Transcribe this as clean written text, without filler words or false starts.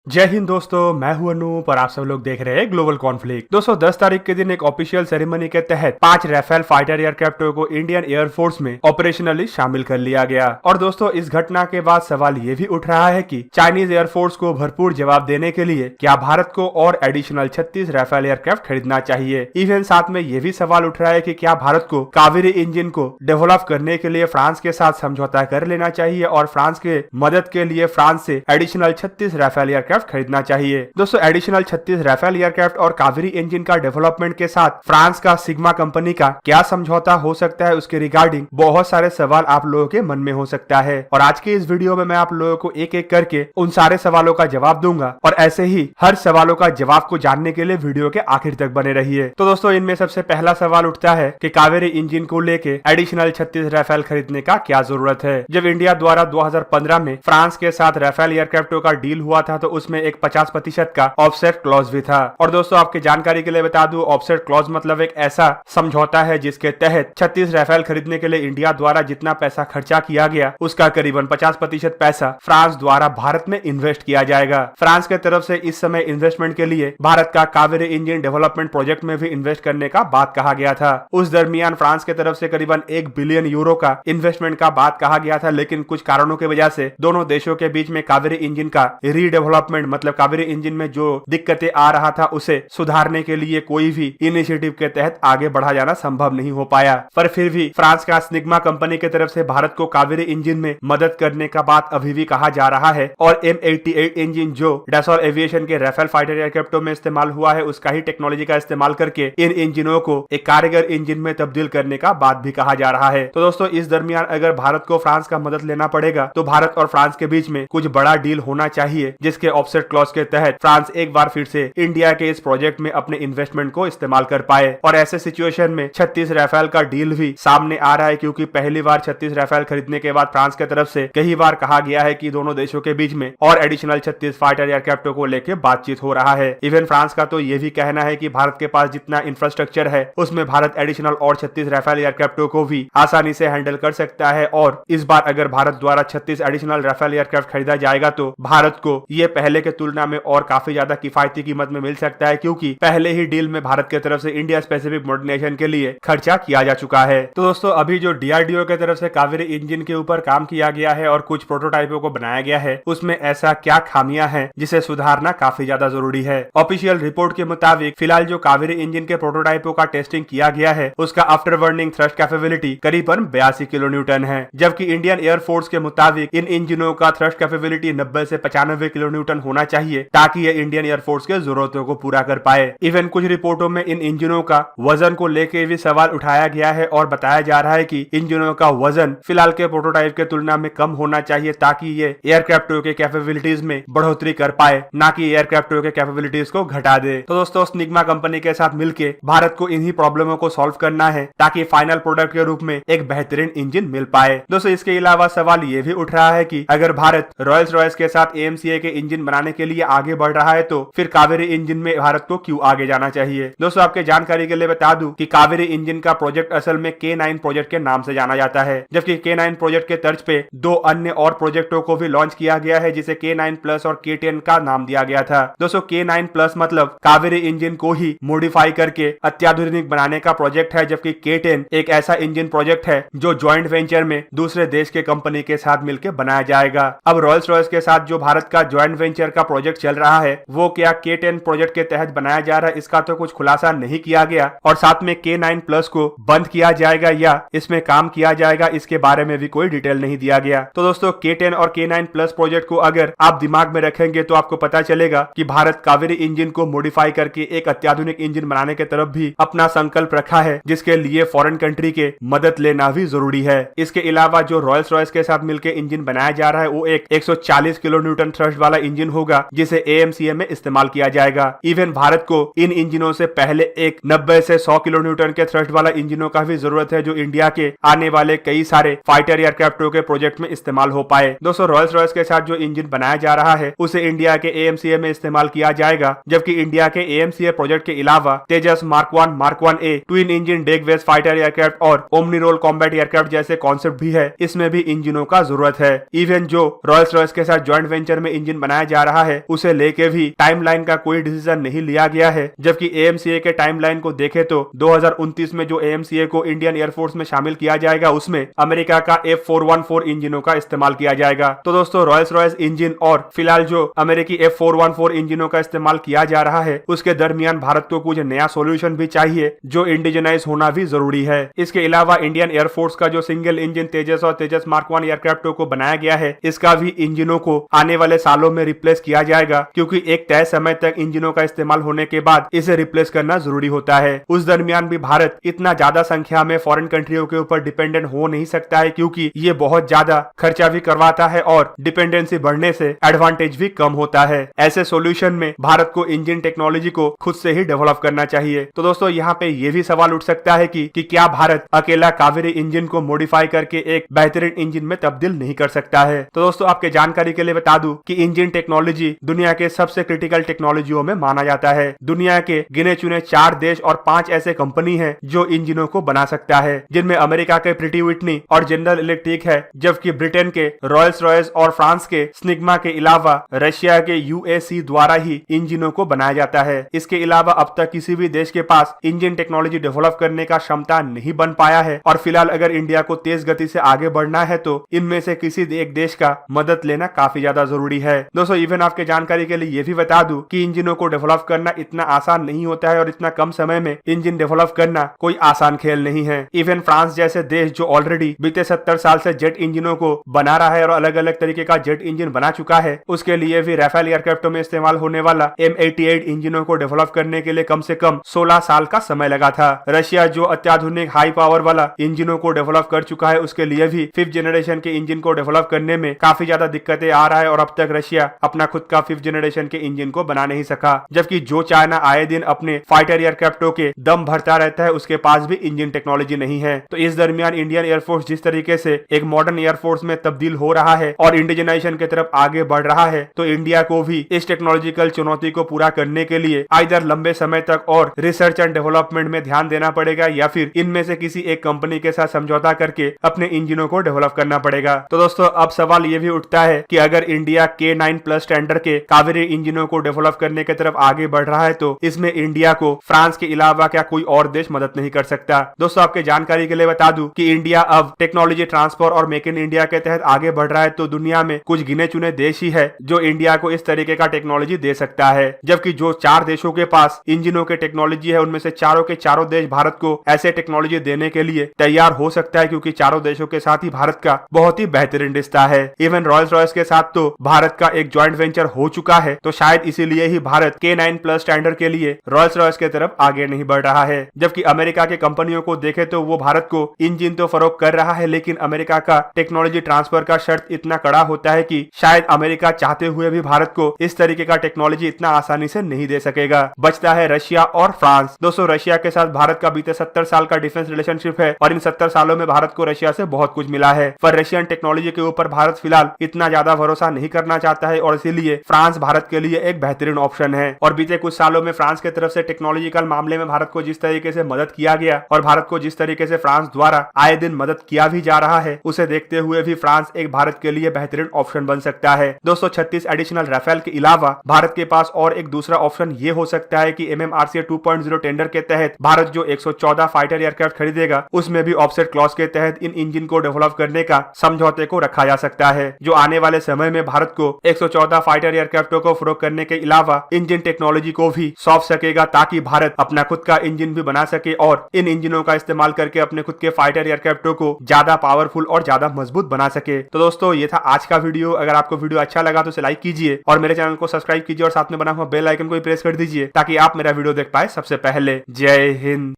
जय हिंद दोस्तों, मैं हूं अनूप और आप सब लोग देख रहे हैं ग्लोबल कॉन्फ्लिक्ट। दोस्तों 10 तारीख के दिन एक ऑफिशियल सेरेमनी के तहत 5 राफेल फाइटर एयरक्राफ्ट को इंडियन एयरफोर्स में ऑपरेशनली शामिल कर लिया गया। और दोस्तों इस घटना के बाद सवाल ये भी उठ रहा है कि चाइनीज एयरफोर्स को भरपूर जवाब देने के लिए क्या भारत को और एडिशनल 36 राफेल एयरक्राफ्ट खरीदना चाहिए। इवन साथ में ये भी सवाल उठ रहा है कि क्या भारत को कावेरी इंजन को डेवलप करने के लिए फ्रांस के साथ समझौता कर लेना चाहिए और फ्रांस के मदद के लिए फ्रांस से एडिशनल 36 राफेल एयरक्राफ्ट खरीदना चाहिए। दोस्तों एडिशनल 36 राफेल एयरक्राफ्ट और कावेरी इंजन का डेवलपमेंट के साथ फ्रांस का सिग्मा कंपनी का क्या समझौता हो सकता है, उसके रिगार्डिंग बहुत सारे सवाल आप लोगों के मन में हो सकता है। और आज के इस वीडियो में मैं आप लोगों को एक एक करके उन सारे सवालों का जवाब दूंगा और ऐसे ही हर सवालों का जवाब को जानने के लिए वीडियो के आखिर तक बने रहिए। तो दोस्तों इनमें सबसे पहला सवाल उठता है कि कावेरी इंजन को लेके एडिशनल 36 राफेल खरीदने का क्या जरूरत है। जब इंडिया द्वारा 2015 में फ्रांस के साथ राफेल एयरक्राफ्टों का डील हुआ था तो उसमें एक 50% का ऑफसेट क्लॉज भी था। और दोस्तों आपकी जानकारी के लिए बता दूं, ऑफसेट क्लॉज मतलब एक ऐसा समझौता है जिसके तहत 36 राफेल खरीदने के लिए इंडिया द्वारा जितना पैसा खर्चा किया गया उसका करीबन 50% पैसा फ्रांस द्वारा भारत में इन्वेस्ट किया जाएगा। फ्रांस के तरफ से इस समय इन्वेस्टमेंट के लिए भारत का कावेरी इंजन डेवलपमेंट प्रोजेक्ट में भी इन्वेस्ट करने का बात कहा गया था। उस दरमियान फ्रांस के तरफ से करीबन 1 बिलियन यूरो का इन्वेस्टमेंट का बात कहा गया था, लेकिन कुछ कारणों की वजह से दोनों देशों के बीच में कावेरी इंजन का रीडेवलपमेंट मतलब कावेरी इंजन में जो दिक्कतें आ रहा था उसे सुधारने के लिए कोई भी इनिशिएटिव के तहत आगे बढ़ा जाना संभव नहीं हो पाया। पर फिर भी फ्रांस का सिग्मा कंपनी की तरफ से भारत को कावेरी इंजन में मदद करने का बात अभी भी कहा जा रहा है और M88 इंजन जो डसॉल एविएशन के राफेल फाइटर एयरक्राफ्टों में इस्तेमाल हुआ है उसका ही टेक्नोलॉजी का इस्तेमाल करके इन इंजनों को एक कारगर इंजन में तब्दील करने का बात भी कहा जा रहा है। तो दोस्तों इस दरमियान अगर भारत को फ्रांस का मदद लेना पड़ेगा तो भारत और फ्रांस के बीच में कुछ बड़ा डील होना चाहिए जिसके ऑफसेट क्लॉज के तहत फ्रांस एक बार फिर से इंडिया के इस प्रोजेक्ट में अपने इन्वेस्टमेंट को इस्तेमाल कर पाए। और ऐसे सिचुएशन में 36 राफेल का डील भी सामने आ रहा है क्योंकि पहली बार 36 राफेल खरीदने के बाद फ्रांस की तरफ से कई बार कहा गया है कि दोनों देशों के बीच में और एडिशनल 36 फाइटर एयरक्राफ्टों को लेकर बातचीत हो रहा है। इवन फ्रांस का तो यह भी कहना है कि भारत के पास जितना इंफ्रास्ट्रक्चर है उसमें भारत एडिशनल और 36 राफेल एयरक्राफ्टों को भी आसानी से हैंडल कर सकता है। और इस बार अगर भारत द्वारा 36 एडिशनल राफेल एयरक्राफ्ट खरीदा जाएगा तो भारत को ये पहले के तुलना में और काफी ज्यादा किफायती कीमत में मिल सकता है क्योंकि पहले ही डील में भारत की तरफ से इंडिया स्पेसिफिक मॉडर्नाइजेशन के लिए खर्चा किया जा चुका है। तो दोस्तों अभी जो DRDO की तरफ से कावेरी इंजन के ऊपर काम किया गया है और कुछ प्रोटोटाइपों को बनाया गया है उसमें ऐसा क्या खामियां हैं जिसे सुधारना काफी ज्यादा जरूरी है। ऑफिशियल रिपोर्ट के मुताबिक फिलहाल जो कावेरी इंजन के प्रोटोटाइपों का टेस्टिंग किया गया है उसका आफ्टर बर्निंग थ्रस्ट कैपेबिलिटी करीबन 82 किलो न्यूटन है, जबकि इंडियन एयरफोर्स के मुताबिक इन इंजनों का थ्रस्ट कैपेबिलिटी 90 से 95 किलो न्यूटन होना चाहिए ताकि ये इंडियन एयरफोर्स के जरूरतों को पूरा कर पाए। इवन कुछ रिपोर्टों में इन इंजनों का वजन को लेकर भी सवाल उठाया गया है और बताया जा रहा है कि इंजनों का वजन फिलहाल के प्रोटोटाइप के तुलना में कम होना चाहिए ताकि ये एयरक्राफ्टों के कैपेबिलिटीज में बढ़ोतरी कर पाए, ना कि एयरक्राफ्टों के कैपेबिलिटीज को घटा दे। तो दोस्तों सिग्मा कंपनी के साथ मिलकर भारत को इन्हीं प्रॉब्लमों को सॉल्व करना है ताकि फाइनल प्रोडक्ट के रूप में एक बेहतरीन इंजन मिल पाए। दोस्तों इसके अलावा सवाल ये भी उठ रहा है कि अगर भारत रॉयल्स रॉयस के साथ AMCA के इंजन बनाने के लिए आगे बढ़ रहा है तो फिर कावेरी इंजन में भारत को क्यों आगे जाना चाहिए। दोस्तों आपके जानकारी के लिए बता दूं कि कावेरी इंजन का प्रोजेक्ट असल में K9 प्रोजेक्ट के नाम से जाना जाता है, जबकि K9 प्रोजेक्ट के तर्ज पे 2 अन्य और प्रोजेक्टों को भी लॉन्च किया गया है जिसे K9 प्लस और K10 का नाम दिया गया था। दोस्तों K9 प्लस मतलब कावेरी इंजन को ही मॉडिफाई करके अत्याधुनिक बनाने का प्रोजेक्ट है, जबकि K10 एक ऐसा इंजन प्रोजेक्ट है जो ज्वाइंट वेंचर में दूसरे देश के कंपनी के साथ मिलकर बनाया जाएगा। अब रॉयल्स रॉयस के साथ जो भारत का ज्वाइंट वेंचर का प्रोजेक्ट चल रहा है वो क्या K10 प्रोजेक्ट के तहत बनाया जा रहा है इसका तो कुछ खुलासा नहीं किया गया और साथ में K9 प्लस को बंद किया जाएगा या इसमें काम किया जाएगा इसके बारे में भी कोई डिटेल नहीं दिया गया। तो दोस्तों K10 और K9 प्लस प्रोजेक्ट को अगर आप दिमाग में रखेंगे तो आपको पता चलेगा कि भारत कावेरी इंजन को मॉडिफाई करके एक अत्याधुनिक इंजन बनाने की तरफ भी अपना संकल्प रखा है, जिसके लिए फॉरेन कंट्री के मदद लेना भी जरूरी है। इसके अलावा जो रॉयल्स रॉयस के साथ मिलकर इंजन बनाया जा रहा है वो एक 140 किलो न्यूटन थ्रस्ट वाला इंजन होगा जिसे AMCA में इस्तेमाल किया जाएगा। इवन भारत को इन इंजनों से पहले एक 90 से 100 किलो न्यूटन के थ्रस्ट वाला इंजनों का भी जरूरत है जो इंडिया के आने वाले कई सारे फाइटर एयरक्राफ्टों के प्रोजेक्ट में इस्तेमाल हो पाए। दोस्तों रॉयल्स रॉयस के साथ जो इंजन बनाया जा रहा है उसे इंडिया के AMCA में इस्तेमाल किया जाएगा, जबकि इंडिया के AMCA प्रोजेक्ट के अलावा Tejas mark 1A twin engine deck based fighter aircraft और ओमनी रोल कॉम्बैट एयरक्राफ्ट जैसे कॉन्सेप्ट भी है, इसमें भी इंजनों का जरूरत है। इवन जो रॉयल्स रॉयस के साथ ज्वाइंट वेंचर में इंजन बनाया जा रहा है उसे लेके भी टाइमलाइन का कोई डिसीजन नहीं लिया गया है। जबकि एएमसीए के टाइमलाइन को देखें तो 2029 में जो एएमसीए को इंडियन एयरफोर्स में शामिल किया जाएगा उसमें अमेरिका का F414 इंजनों का इस्तेमाल किया जाएगा। तो दोस्तों रॉयल्स रॉयस इंजन और फिलहाल जो अमेरिकी F414 इंजनों का इस्तेमाल किया जा रहा है उसके दरमियान भारत को कुछ नया सॉल्यूशन भी चाहिए जो इंडिजनाइज होना भी जरूरी है। इसके अलावा इंडियन एयरफोर्स का जो सिंगल इंजन तेजस और तेजस मार्क 1 एयरक्राफ्ट को बनाया गया है इसका भी इंजनों को आने वाले सालों में रिप्लेस किया जाएगा, क्योंकि एक तय समय तक इंजनों का इस्तेमाल होने के बाद इसे रिप्लेस करना जरूरी होता है। उस दरमियान भी भारत इतना ज्यादा संख्या में फॉरेन कंट्रियों के ऊपर डिपेंडेंट हो नहीं सकता है, क्योंकि ये बहुत ज्यादा खर्चा भी करवाता है और डिपेंडेंसी बढ़ने से एडवांटेज भी कम होता है। ऐसे सोल्यूशन में भारत को इंजन टेक्नोलॉजी को खुद से ही डेवलप करना चाहिए। तो दोस्तों यहाँ पे ये भी सवाल उठ सकता है कि क्या भारत अकेला कावेरी इंजन को मॉडिफाई करके एक बेहतरीन इंजन में तब्दील नहीं कर सकता है। तो दोस्तों आपके जानकारी के लिए बता दूं कि इंजन टेक्नोलॉजी दुनिया के सबसे क्रिटिकल टेक्नोलॉजियों में माना जाता है। दुनिया के गिने चुने 4 देश और 5 ऐसे कंपनी है जो इंजनों को बना सकता है, जिनमें अमेरिका के प्रिटी विटनी और जनरल इलेक्ट्रिक है, जबकि ब्रिटेन के रॉयल्स रॉयस और फ्रांस के स्निग्मा के अलावा रशिया के यूएसी द्वारा ही इंजनों को बनाया जाता है। इसके अलावा अब तक किसी भी देश के पास इंजन टेक्नोलॉजी डेवलप करने का क्षमता नहीं बन पाया है और फिलहाल अगर इंडिया को तेज गति से आगे बढ़ना है तो इनमें से किसी एक देश का मदद लेना काफी ज्यादा जरूरी है। दोस्तों इवन आपके जानकारी के लिए ये भी बता दूं कि इंजनों को डेवलप करना इतना आसान नहीं होता है और इतना कम समय में इंजन डेवलप करना कोई आसान खेल नहीं है। इवन फ्रांस जैसे देश जो ऑलरेडी बीते 70 साल से जेट इंजनों को बना रहा है और अलग अलग तरीके का जेट इंजन बना चुका है, उसके लिए भी राफेल एयरक्राफ्टों में इस्तेमाल होने वाला M88 इंजनों को डेवलप करने के लिए कम से कम 16 साल का समय लगा था। रशिया जो अत्याधुनिक हाई पावर वाला इंजनों को डेवलप कर चुका है उसके लिए भी 5th जनरेशन के इंजन को डेवलप करने में काफी ज्यादा दिक्कतें आ रहा है और अब तक रशिया अपना खुद का 5th जनरेशन के इंजन को बना नहीं सका। जबकि जो चाइना आए दिन अपने फाइटर एयरक्राफ्टों के दम भरता रहता है उसके पास भी इंजन टेक्नोलॉजी नहीं है। तो इस दरमियान इंडियन एयरफोर्स जिस तरीके से एक मॉडर्न एयरफोर्स में तब्दील हो रहा है और इंडिजनाइजेशन की तरफ आगे बढ़ रहा है, तो इंडिया को भी इस टेक्नोलॉजिकल चुनौती को पूरा करने के लिए आइदर लंबे समय तक और रिसर्च एंड डेवलपमेंट में ध्यान देना पड़ेगा या फिर इनमें से किसी एक कंपनी के साथ समझौता करके अपने इंजनों को डेवलप करना पड़ेगा। तो दोस्तों अब सवाल ये भी उठता है कि अगर इंडिया K9+ स्टैंडर्ड के कावेरी इंजनों को डेवलप करने की तरफ आगे बढ़ रहा है तो इसमें इंडिया को फ्रांस के अलावा क्या कोई और देश मदद नहीं कर सकता। दोस्तों आपके जानकारी के लिए बता दूं कि इंडिया अब टेक्नोलॉजी ट्रांसफर और मेक इन इंडिया के तहत आगे बढ़ रहा है, तो दुनिया में कुछ गिने चुने देश ही है जो इंडिया को इस तरीके का टेक्नोलॉजी दे सकता है। जबकि जो 4 देशों के पास इंजनों के टेक्नोलॉजी है उनमें से चारों के चारों देश भारत को ऐसे टेक्नोलॉजी देने के लिए तैयार हो सकता है, क्योंकि चारों देशों के साथ ही भारत का बहुत ही बेहतरीन रिश्ता है। इवन रॉयल्स रॉयस के साथ तो भारत का एक ज्वाइंट वेंचर हो चुका है, तो शायद इसीलिए ही भारत K9+ स्टैंडर्ड के लिए रॉयल्स रॉयस की तरफ आगे नहीं बढ़ रहा है। जबकि अमेरिका के कंपनियों को देखे तो वो भारत को इंजन तो फरोख्त कर रहा है, लेकिन अमेरिका का टेक्नोलॉजी ट्रांसफर का शर्त इतना कड़ा होता है कि शायद अमेरिका चाहते हुए भी भारत को इस तरीके का टेक्नोलॉजी इतना आसानी से नहीं दे सकेगा। बचता है रशिया और फ्रांस। दोस्तों रशिया के साथ भारत का बीते 70 साल का डिफेंस रिलेशनशिप है और इन 70 सालों में भारत को रशिया से बहुत कुछ मिला है, पर रशियन टेक्नोलॉजी के ऊपर भारत फिलहाल इतना ज्यादा भरोसा नहीं करना चाहता है और इसीलिए फ्रांस भारत के लिए एक बेहतरीन ऑप्शन है। और बीते कुछ सालों में फ्रांस की तरफ से टेक्नोलॉजिकल मामले में भारत को जिस तरीके से मदद किया गया और भारत को जिस तरीके से फ्रांस द्वारा आए दिन मदद किया भी जा रहा है, उसे देखते हुए भी फ्रांस एक भारत के लिए बेहतरीन ऑप्शन बन सकता है। 236 एडिशनल राफेल के अलावा भारत के पास और एक दूसरा ऑप्शन ये हो सकता है कि MMRCA 2.0 टेंडर के तहत भारत जो 114 फाइटर एयरक्राफ्ट खरीदेगा उसमें भी ऑफसेट क्लॉज के तहत इन इंजन को डेवलप करने का समझौते को रखा जा सकता है, जो आने वाले समय में भारत को 114 फाइटर एयरक्राफ्टों को फरोख्त करने के अलावा इंजन टेक्नोलॉजी को भी सौंप सकेगा, ताकि भारत अपना खुद का इंजन भी बना सके और इन इंजनों का इस्तेमाल करके अपने खुद के फाइटर एयरक्राफ्टों को ज्यादा पावरफुल और ज्यादा मजबूत बना सके। तो दोस्तों ये था आज का वीडियो। अगर आपको वीडियो अच्छा लगा तो इसे लाइक कीजिए और मेरे चैनल को सब्सक्राइब कीजिए और साथ में बना हुआ बेल आइकन को भी प्रेस कर दीजिए ताकि आप मेरा वीडियो देख पाए सबसे पहले। जय हिंद।